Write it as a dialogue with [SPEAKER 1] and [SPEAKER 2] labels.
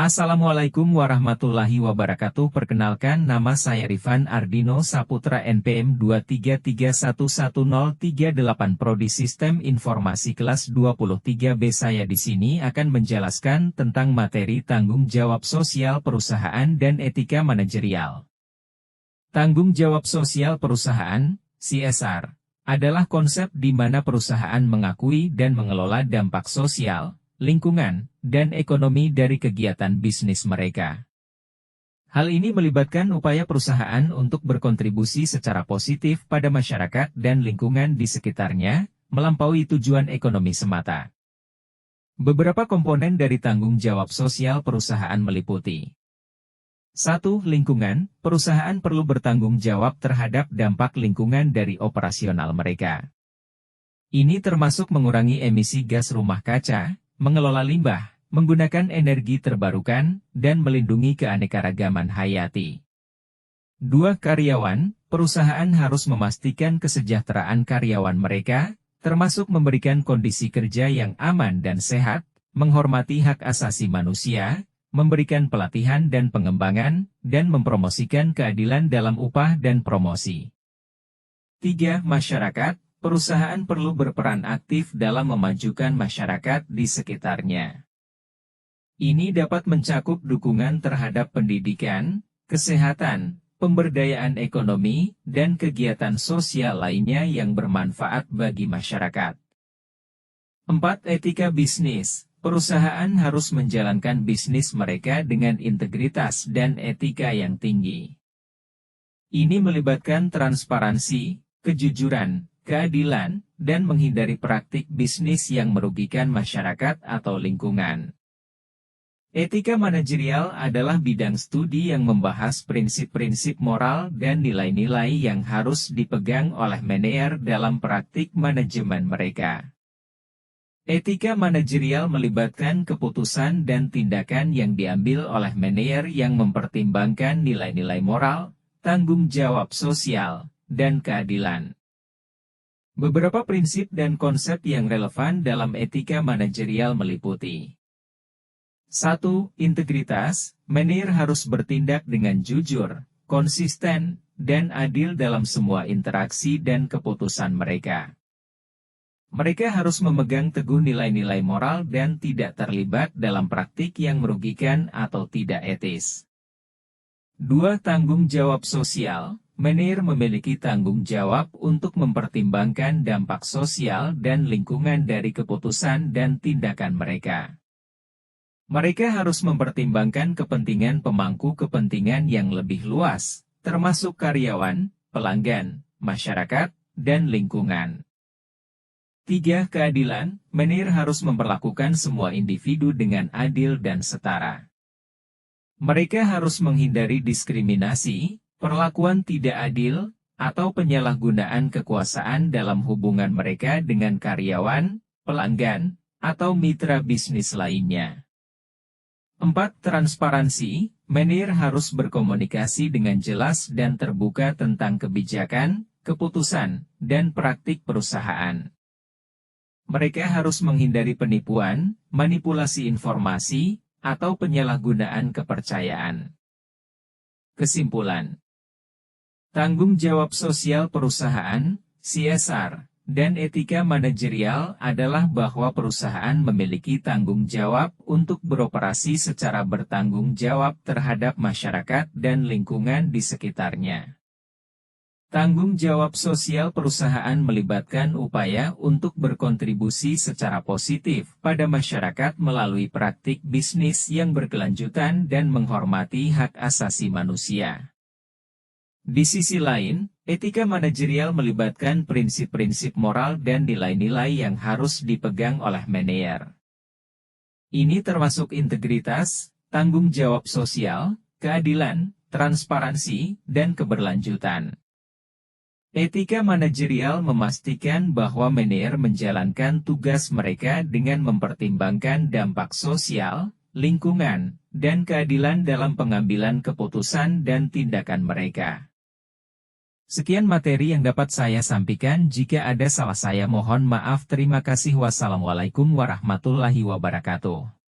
[SPEAKER 1] Assalamualaikum warahmatullahi wabarakatuh. Perkenalkan, nama saya Rifan Ardino Saputra NPM 233110338 Prodi Sistem Informasi kelas 23B. Saya di sini akan menjelaskan tentang materi tanggung jawab sosial perusahaan dan etika manajerial. Tanggung jawab sosial perusahaan, CSR, adalah konsep di mana perusahaan mengakui dan mengelola dampak sosial, lingkungan, dan ekonomi dari kegiatan bisnis mereka. Hal ini melibatkan upaya perusahaan untuk berkontribusi secara positif pada masyarakat dan lingkungan di sekitarnya, melampaui tujuan ekonomi semata. Beberapa komponen dari tanggung jawab sosial perusahaan meliputi: 1. Lingkungan. Perusahaan perlu bertanggung jawab terhadap dampak lingkungan dari operasional mereka. Ini termasuk mengurangi emisi gas rumah kaca, mengelola limbah, menggunakan energi terbarukan, dan melindungi keanekaragaman hayati. 2. Karyawan. Perusahaan harus memastikan kesejahteraan karyawan mereka, termasuk memberikan kondisi kerja yang aman dan sehat, menghormati hak asasi manusia, memberikan pelatihan dan pengembangan, dan mempromosikan keadilan dalam upah dan promosi. 3. Masyarakat. Perusahaan perlu berperan aktif dalam memajukan masyarakat di sekitarnya. Ini dapat mencakup dukungan terhadap pendidikan, kesehatan, pemberdayaan ekonomi, dan kegiatan sosial lainnya yang bermanfaat bagi masyarakat. 4. Etika bisnis. Perusahaan harus menjalankan bisnis mereka dengan integritas dan etika yang tinggi. Ini melibatkan transparansi, kejujuran, keadilan, dan menghindari praktik bisnis yang merugikan masyarakat atau lingkungan. Etika manajerial adalah bidang studi yang membahas prinsip-prinsip moral dan nilai-nilai yang harus dipegang oleh manajer dalam praktik manajemen mereka. Etika manajerial melibatkan keputusan dan tindakan yang diambil oleh manajer yang mempertimbangkan nilai-nilai moral, tanggung jawab sosial, dan keadilan. Beberapa prinsip dan konsep yang relevan dalam etika manajerial meliputi: 1. Integritas. Manajer harus bertindak dengan jujur, konsisten, dan adil dalam semua interaksi dan keputusan mereka. Mereka harus memegang teguh nilai-nilai moral dan tidak terlibat dalam praktik yang merugikan atau tidak etis. 2. Tanggung jawab sosial. Manajer memiliki tanggung jawab untuk mempertimbangkan dampak sosial dan lingkungan dari keputusan dan tindakan mereka. Mereka harus mempertimbangkan kepentingan pemangku kepentingan yang lebih luas, termasuk karyawan, pelanggan, masyarakat, dan lingkungan. 3. Keadilan. Manajer harus memperlakukan semua individu dengan adil dan setara. Mereka harus menghindari diskriminasi, perlakuan tidak adil, atau penyalahgunaan kekuasaan dalam hubungan mereka dengan karyawan, pelanggan, atau mitra bisnis lainnya. 4. Transparansi. Manajer harus berkomunikasi dengan jelas dan terbuka tentang kebijakan, keputusan, dan praktik perusahaan. Mereka harus menghindari penipuan, manipulasi informasi, atau penyalahgunaan kepercayaan. Kesimpulan: tanggung jawab sosial perusahaan, CSR, dan etika manajerial adalah bahwa perusahaan memiliki tanggung jawab untuk beroperasi secara bertanggung jawab terhadap masyarakat dan lingkungan di sekitarnya. Tanggung jawab sosial perusahaan melibatkan upaya untuk berkontribusi secara positif pada masyarakat melalui praktik bisnis yang berkelanjutan dan menghormati hak asasi manusia. Di sisi lain, etika manajerial melibatkan prinsip-prinsip moral dan nilai-nilai yang harus dipegang oleh manajer. Ini termasuk integritas, tanggung jawab sosial, keadilan, transparansi, dan keberlanjutan. Etika manajerial memastikan bahwa manajer menjalankan tugas mereka dengan mempertimbangkan dampak sosial, lingkungan, dan keadilan dalam pengambilan keputusan dan tindakan mereka. Sekian materi yang dapat saya sampaikan. Jika ada salah saya mohon maaf. Terima kasih. Wassalamualaikum warahmatullahi wabarakatuh.